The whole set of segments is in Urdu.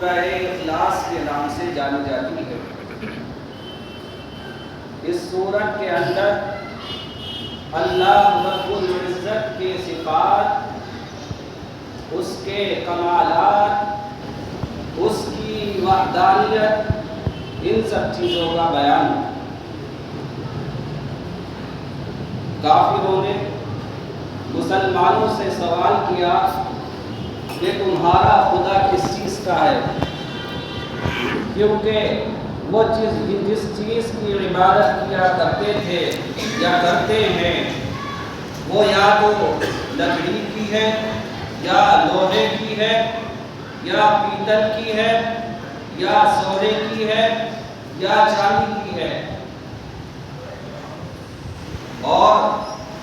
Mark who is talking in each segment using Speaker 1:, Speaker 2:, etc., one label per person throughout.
Speaker 1: سورہ اخلاص کے نام سے جانی جاتی ہے۔ اس سورت کے اندر اللہ رب العزت کے صفات، اس کے کمالات، اس کی وحدانیت، ان سب چیزوں کا بیان ہے۔ کافروں نے مسلمانوں سے سوال کیا کہ تمہارا خدا کس چیز کا ہے، کیونکہ وہ جس چیز کی عبادت کیا کرتے تھے یا کرتے ہیں وہ یا تو لکڑی کی ہے، یا لوہے کی ہے، یا پیتل کی ہے، یا سونے کی ہے، یا چاندی کی ہے، اور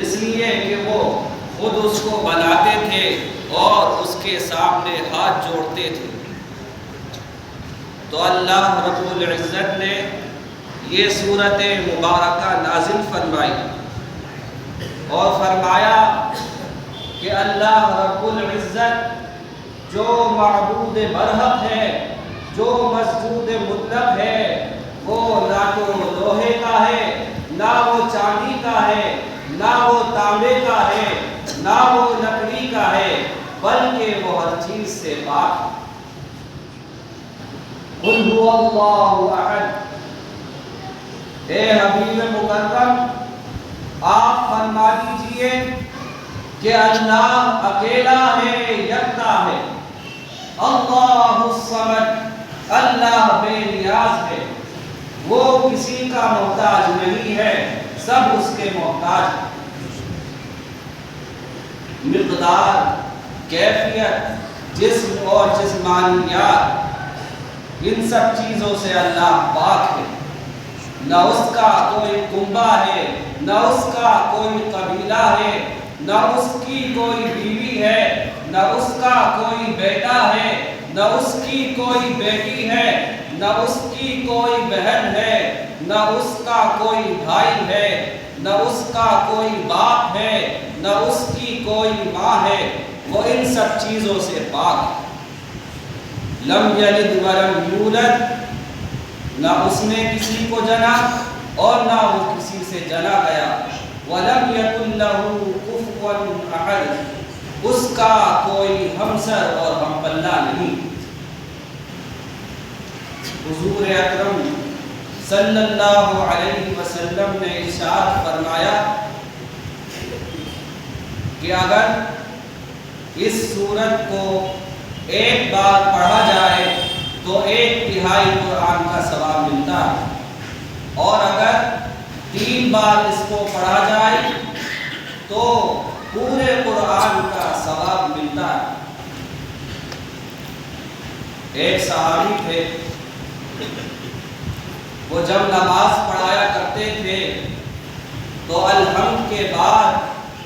Speaker 1: اس لیے کہ وہ خود اس کو بناتے تھے اور اس کے سامنے ہاتھ جوڑتے تھے۔ تو اللہ رب العزت نے یہ سورت مبارکہ نازل فرمائی اور فرمایا کہ اللہ رب العزت جو معبود برحق ہے، جو مسجود مطلق ہے، وہ نہ تو لوہے کا ہے، نہ وہ چاندی کا ہے، نہ وہ تانبے کا ہے، نہ وہ لکڑی کا ہے، بلکہ وہ ہر چیز سے پاک ہے۔ قل هو اللہ احد، اے حبیب مکرم آپ فرما دیجئے کہ اللہ اکیلا ہے، یکتا ہے۔ اللہ الصمد، اللہ بے نیاز ہے، وہ کسی کا محتاج نہیں ہے، سب اس کے محتاج ہیں۔ مقدار، کیفیت، جسم اور جسمانیات، ان سب چیزوں سے اللہ پاک ہے۔ نہ اس کا کوئی کنبہ ہے، نہ اس کا کوئی قبیلہ ہے، نہ اس کی کوئی بیوی ہے، نہ اس کا کوئی بیٹا ہے، نہ اس کی کوئی بیٹی ہے، نہ اس کی کوئی بہن ہے، نہ اس کا کوئی بھائی ہے، نہ اس کا کوئی باپ ہے، نہ اس کی کوئی ماں ہے، وہ ان سب چیزوں سے پاک ہے۔ لم یلد ولم یولد، نہ اس نے کسی کو جنا اور نہ وہ کسی سے جنا گیا۔ ولم یکن لہ کفوا احد، اس کا کوئی ہمسر اور ہم پلہ نہیں۔ حضور اکرم صلی اللہ علیہ وسلم نے ارشاد فرمایا کہ اگر اس سورت کو ایک بار پڑھا جائے تو 1/3 قرآن کا ثواب ملتا ہے، اور اگر 3 بار اس کو پڑھا جائے تو پورے قرآن کا ثواب ملتا ہے۔ ایک صحابی تھے، وہ جب نماز پڑھایا کرتے تھے تو الحمد کے بعد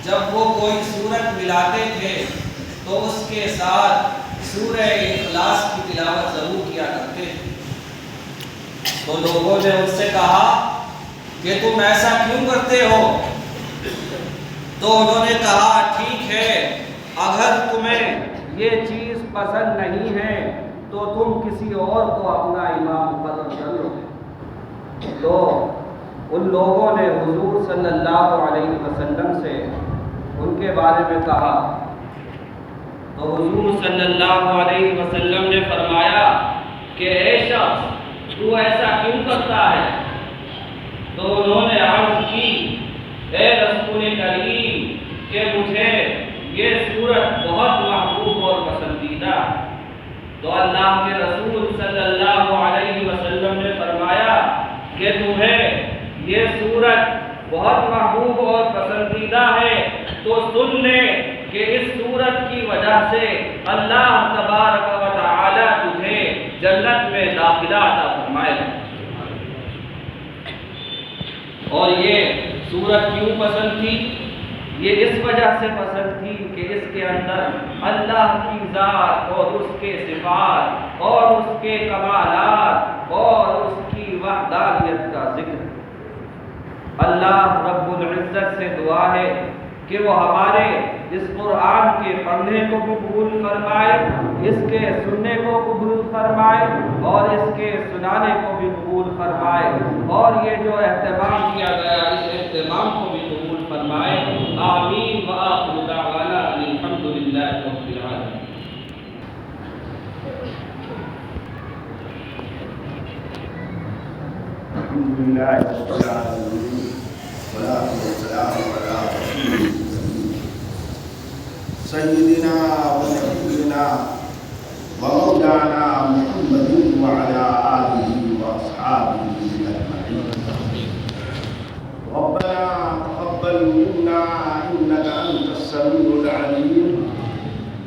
Speaker 1: جب وہ کوئی سورت ملاتے تھے تو اس کے ساتھ سورہ اخلاص کی تلاوت ضرور کیا کرتے تھے۔ تو لوگوں نے ان سے کہا کہ تم ایسا کیوں کرتے ہو؟ تو انہوں نے کہا ٹھیک ہے، اگر تمہیں یہ چیز پسند نہیں ہے تو تم کسی اور کو اپنا امام مقرر کر لو۔ تو ان لوگوں نے حضور صلی اللہ علیہ وسلم سے ان کے بارے میں کہا، تو حضور صلی اللہ علیہ وسلم نے فرمایا کہ اے شخص تو ایسا کیوں کرتا ہے؟ تو انہوں نے عرض کی اے رسول کریم کہ مجھے یہ سورت بہت محبوب اور پسندیدہ ہے۔ تو اللہ کے رسول صلی اللہ علیہ وسلم نے فرمایا کہ تمہیں یہ سورت بہت محبوب اور پسندیدہ ہے تو سن لے کہ اس سورت کی وجہ سے اللہ تبارک و تعالی تجھے جنت میں داخلہ عطا فرمائے گا۔ اور یہ سورت کیوں پسند تھی؟ یہ اس وجہ سے پسند تھی کہ اس کے اندر اللہ کی ذات اور اس کے صفات اور اس کے کمالات اور اس کی وحدانیت کا ذکر ہے۔ اللہ رب العزت سے دعا ہے کہ وہ ہمارے اس قرآن کے پڑھنے کو بھی قبول فرمائے، اس کے سننے کو قبول فرمائے اور اس کے سنانے کو بھی قبول فرمائے، اور یہ جو اہتمام کیا گیا اس اہتمام کو بھی قبول فرمائے۔ آمین وآخر دعوانا الحمد للہ رب العالمین۔
Speaker 2: الحمد لله رب العالمين والصلاة والسلام على رسول سيدنا ونبينا ومولانا محمد وعلى آله وأصحابه أجمعين۔ ربنا تقبل منا إنك أنت السميع العليم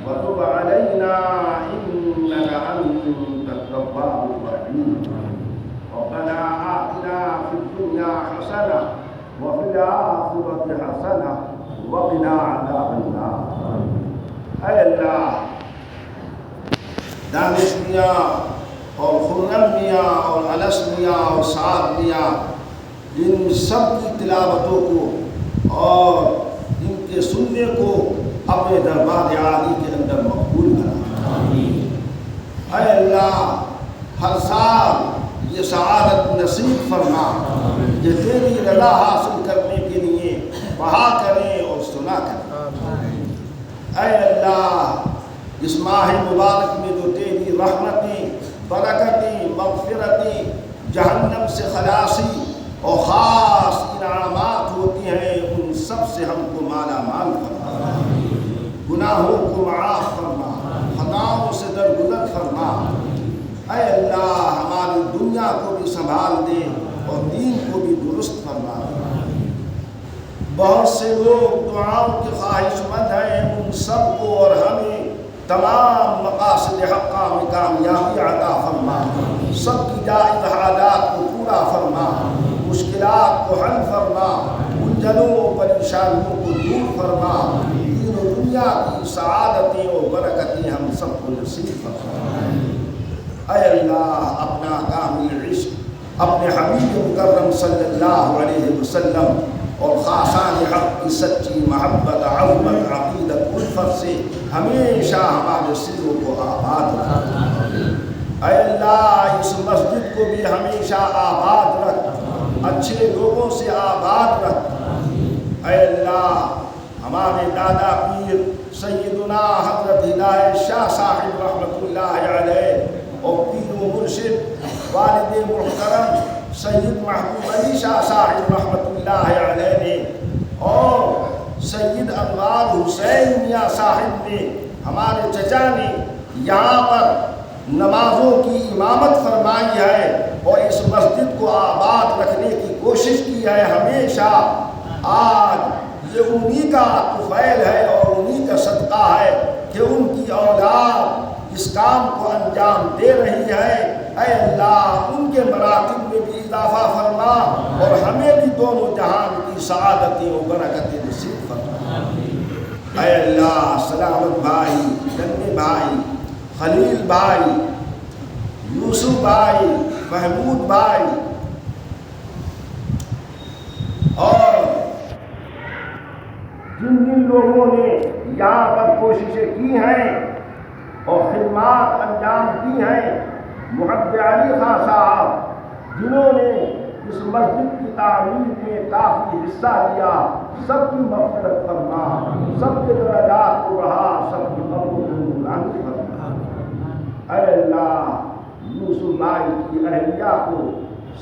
Speaker 2: وتب علينا إنك أنت التواب الرحيم۔ ربنا آتنا في الدنيا حسنة وفي الآخرة حسنة وقنا عذاب النار۔ اے اللہ، دانش میاں اور خرم میاں اور انس میاں اور سعد میاں، ان سب کی تلاوتوں کو اور ان کے سننے کو اپنے دربار عالی کے اندر مقبول کرنا۔ اے اللہ، ہر سال یہ سعادت نصیب فرما کہ تیری رضا حاصل کرنے کے لیے پڑھا کریں اور سنا کریں۔ اے اللہ، اس ماہ مبارک میں جو تیری رحمتیں، برکتیں، مغفرتیں، جہنم سے خلاصی اور خاص انعامات ہوتی ہیں، ان سب سے ہم کو مالا مال فرما، گناہوں کو معاف فرما، خطاؤں سے درگزر فرما۔ اے اللہ، ہماری دنیا کو بھی سنبھال دے اور دین کو بھی درست فرما دے۔ بہت سے لوگ دعاؤں کے خواہش مند ہیں، ان سب کو اور ہمیں تمام مقاصد حقہ میں کامیابی عطا فرما، سب کی جائز حاجات کو پورا فرما، مشکلات کو حل فرما، الجھنوں و پریشانیوں کو دور فرما، دین و دنیا کی سعادتیں اور برکتیں ہم سب کو نصیب فرما۔ اے اللہ، اپنا کامل عشق اپنے حبیب مکرم صلی اللہ علیہ وسلم اور خاصان حق کی سچی محبت، عظمت، عقیدت، الفت سے ہمیشہ ہمارے سروں کو آباد رکھ۔ اے اللہ، اس مسجد کو بھی ہمیشہ آباد رکھ، اچھے لوگوں سے آباد رکھ۔ اے اللہ، ہمارے دادا پیر سیدنا حضرت ہدایت شاہ صاحب رحمۃ اللہ علیہ اور پیر و مرشد والد محترم سید محبوب علی شاہ صاحب رحمۃ اللہ علیہ نے اور سید انوار حسین میاں صاحب نے، ہمارے چچا نے یہاں پر نمازوں کی امامت فرمائی ہے اور اس مسجد کو آباد رکھنے کی کوشش کی ہے ہمیشہ۔ آج یہ انہی کا طفیل ہے اور انہی کا صدقہ ہے کہ ان کی اولاد اس کام کو انجام دے رہی ہے۔ اے اللہ، ان کے مراتب میں بھی اضافہ فرما اور ہمیں بھی دونوں جہان کی سعادتیں و برکتیں نصیب فرما۔ اے اللہ، سلامت بھائی، جنمی بھائی، خلیل بھائی، یوسف بھائی، محمود بھائی اور جن جن لوگوں نے یہاں پر کوششیں کی ہیں اور خدمات انجام دی ہیں، محب علی خان صاحب جنہوں نے اس مسجد کی تعمیر میں کافی حصہ لیا، سب کی مغفرت فرما، سب کے درجات کو بڑھا، سب کی قبر کو نورانی فرما۔ اے اللہ، یوسف بھائی کی اہلیہ کو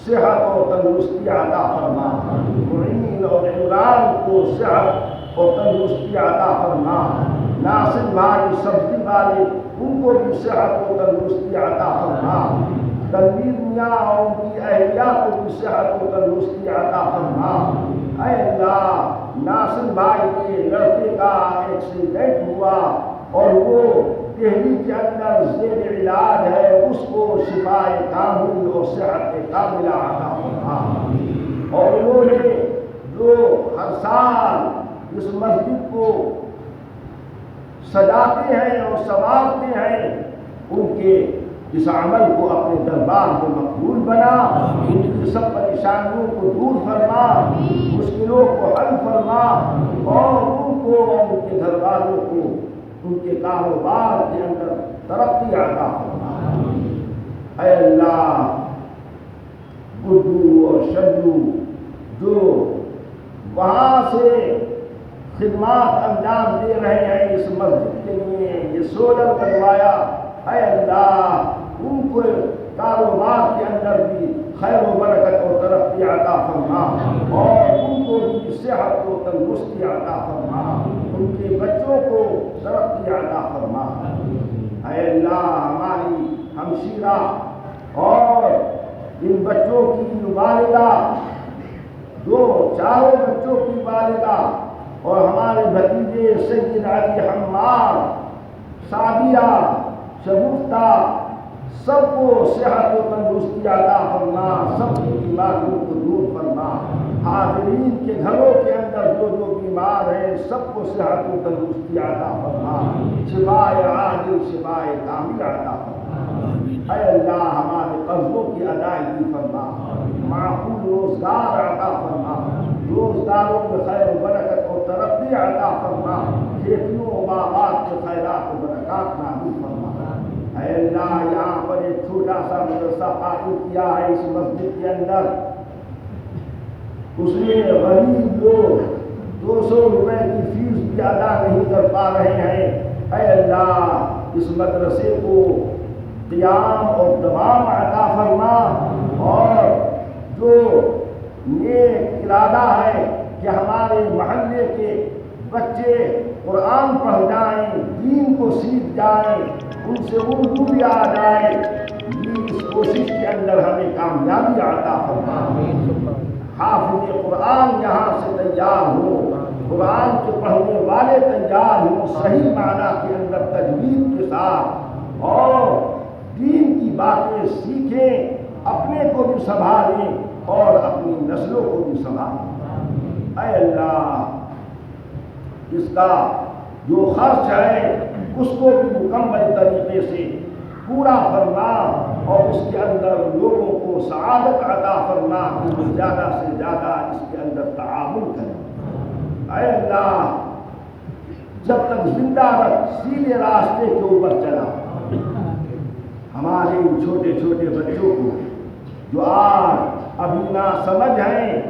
Speaker 2: صحت اور تندرستی عطا فرما، معین اور عمران کو صحت اور تندرستی عطا فرما، ناصر بھائی سبزی والے ان کو بھی صحت و تندرستی عطا فرما، تنویر میاں اور ان کی اہلیہ کو بھی صحت و تندرستی عطا فرما۔ اے اللہ، ناصر بھائی کے لڑکے کا ایکسیڈنٹ ہوا اور وہ دہلی کے اندر زیر علاج ہے، اس کو شفائے کامل اور صحت کاملہ عطا فرما۔ اور انہوں نے جو ہر سال اس مسجد کو سجاتے ہیں اور سنوارتے ہیں، ان کے اس عمل کو اپنے دربار میں مقبول بنا، ان کی سب پریشانیوں کو دور فرما، مشکلوں کو حل فرما اور ان کو اور ان کے گھر والوں کو ان کے کاروبار کے اندر ترقی عطا فرما۔ اے اللہ گڈو اور شڈو جو وہاں سے خدمات انجام دے رہے ہیں اس مسجد کے لیے، یہ سولر بنوایا، اے اللہ ان کو کاروبار کے اندر بھی خیر و برکت اور ترقی عطا فرما، اور ان کو بھی صحت و تندرستی عطا فرما، ان کے بچوں کو ترقی عطا فرما۔ اے اللہ ہماری ہمشیرہ اور ان بچوں کی والدہ، جو چاروں بچوں کی والدہ، اور ہمارے بھتیجے سید علی حمار، سعدیہ، شگفتہ، سب کو صحت و تندرستی عطا فرما، سب کی بیماریوں کو دور فرما۔ حاضرین کے گھروں کے اندر جو جو بیمار ہیں سب کو صحت و تندرستی عطا فرما، شفائے عاجل شفائے کامل عطا فرما۔ اے اللہ ہمارے قرضوں کی ادائیگی فرما، معقول روزگار عطا فرما، روزگاروں میں خیر و برکت اور ترقی عطا فرما، کھیتیوں و باغات کے خیرات و برکات نازل فرما۔ اے اللہ یہاں پر ایک چھوٹا سا مدرسہ قائم کیا ہے اس مسجد کے اندر، اس میں غریب لوگ 200 روپے کی فیس بھی ادا نہیں کر پا رہے ہیں۔ اے اللہ اس مدرسے کو قیام اور دوام عطا فرما، اور جو نیک ارادہ ہے کہ ہمارے محلے کے بچے قرآن پڑھ جائیں، دین کو سیکھ جائیں، ان سے اردو بھی آ جائے، اس کوشش کے اندر ہمیں کامیابی عطا فرما۔ حافظ قرآن یہاں سے تیار ہو، قرآن کے پڑھنے والے تیار ہوں صحیح معنی کے اندر تجوید کے ساتھ، اور دین کی باتیں سیکھیں، اپنے کو بھی سنبھالیں اور اپنی نسلوں کو بھی سنبھالیں۔ اے اللہ اس کا جو خرچ ہے اس کو بھی مکمل طریقے سے پورا فرما، اور اس کے اندر لوگوں کو سعادت عطا فرما کہ وہ زیادہ سے زیادہ اس کے اندر تعاون کریں۔ اے اللہ جب تک زندہ رکھ، سیدھے راستے کے اوپر چلا، ہمارے ان چھوٹے چھوٹے بچوں کو جو آج ابھی نا سمجھ ہیں،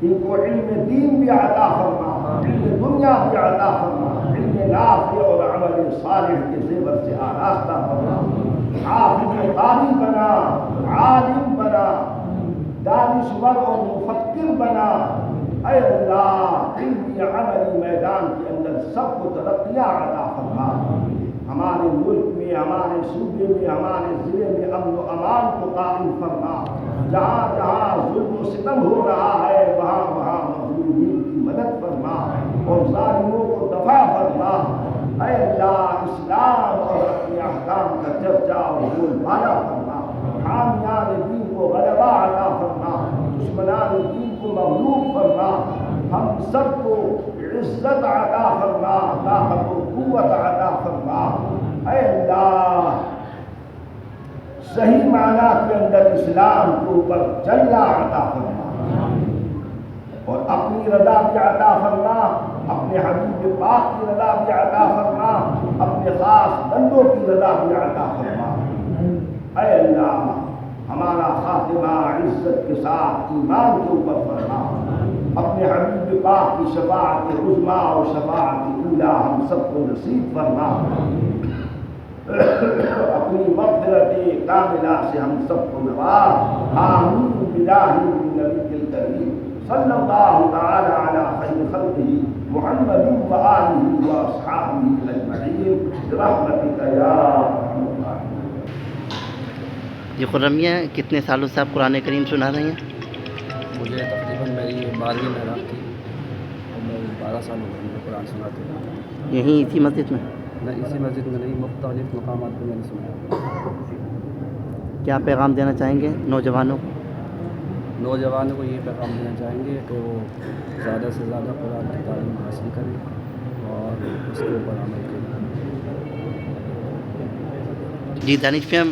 Speaker 2: ان کو علم دین بھی عطا فرما، علم دنیا بھی عطا فرما، علم نافع اور عمل صالح کے زیور سے آراستہ فرما، حافظ قاری بنا، عالم بنا، دانشور اور مفکر بنا۔ اے اللہ علمی عملی میدان کے اندر سب کو ترقیاں عطا فرما، ہمارے ملک میں، ہمارے صوبے میں، ہمارے ضلع میں امن و امان کو قائم فرما، جہاں جہاں ظلم و ستم ہو رہا ہے وہاں وہاں مظلومین کی مدد فرما اور ظالموں کو دفع فرما۔ اے اللہ اسلام اور اپنے احکام کا چرچا اور بول بالا فرما، حامیان دین کو غلبہ عطا فرما، دشمنان دین کو مغلوب فرما، ہم سب کو عزت عطا فرما، طاقت و قوت عطا فرما۔ اے اللہ صحیح معنی کے اندر اسلام کے اوپر چلنا عطا فرما، اور اپنی رضا بھی عطا فرما، اپنے حبیب پاک کی رضا بھی عطا فرما، اپنے خاص بندوں کی رضا بھی عطا فرما۔ اے اللہ ہمارا خاتمہ عزت کے ساتھ ایمان کے اوپر فرما، اپنے حبیب پاک کی شفاعت عظمیٰ اور شفاعت اولیٰ ہم سب کو نصیب فرما، اپنی مغفرت کاملہ سے ہم سب کو نواز، آمین بجاہ النبی الکریم صلی اللہ تعالی علی خیر خلقہ محمد وآلہ واصحابہ اجمعین برحمتک یا ارحم الراحمین۔
Speaker 3: جی خرمیہ کتنے سالوں سے آپ قرآن کریم سنا رہے ہیں؟
Speaker 4: مجھے تقریباً میری 12ویں محراب تھی اور میں 12 سال ہو گئے مجھے قرآن سناتے ہیں۔
Speaker 3: یہیں اسی مسجد میں؟
Speaker 4: نہ اسی مسجد میں نہیں، مختلف مقامات پہ میں نے سنا۔
Speaker 3: کیا پیغام دینا چاہیں گے نوجوانوں کو؟
Speaker 4: نوجوانوں کو یہ پیغام دینا چاہیں گے تو زیادہ سے زیادہ قرآن کی تعلیم حاصل کریں اور اس کے اوپر عمل کریں۔
Speaker 3: جی دانش بھائی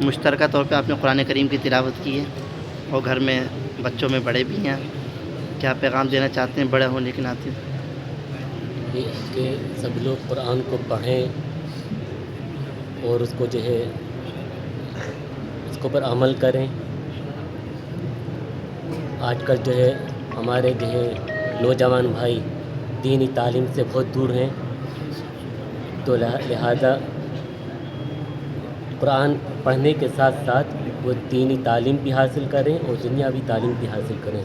Speaker 3: مشترکہ طور پہ آپ نے قرآن کریم کی تلاوت کی ہے اور گھر میں بچوں میں بڑے بھی ہیں، کیا پیغام دینا چاہتے ہیں بڑے ہونے کے ناطے؟
Speaker 5: کہ سب لوگ قرآن کو پڑھیں اور اس کو جو ہے اس کے اوپر عمل کریں. آج کل جو ہے ہمارے جو ہے نوجوان بھائی دینی تعلیم سے بہت دور ہیں، تو لہذا قرآن پڑھنے کے ساتھ ساتھ وہ دینی تعلیم بھی حاصل کریں اور دنیاوی تعلیم بھی حاصل کریں.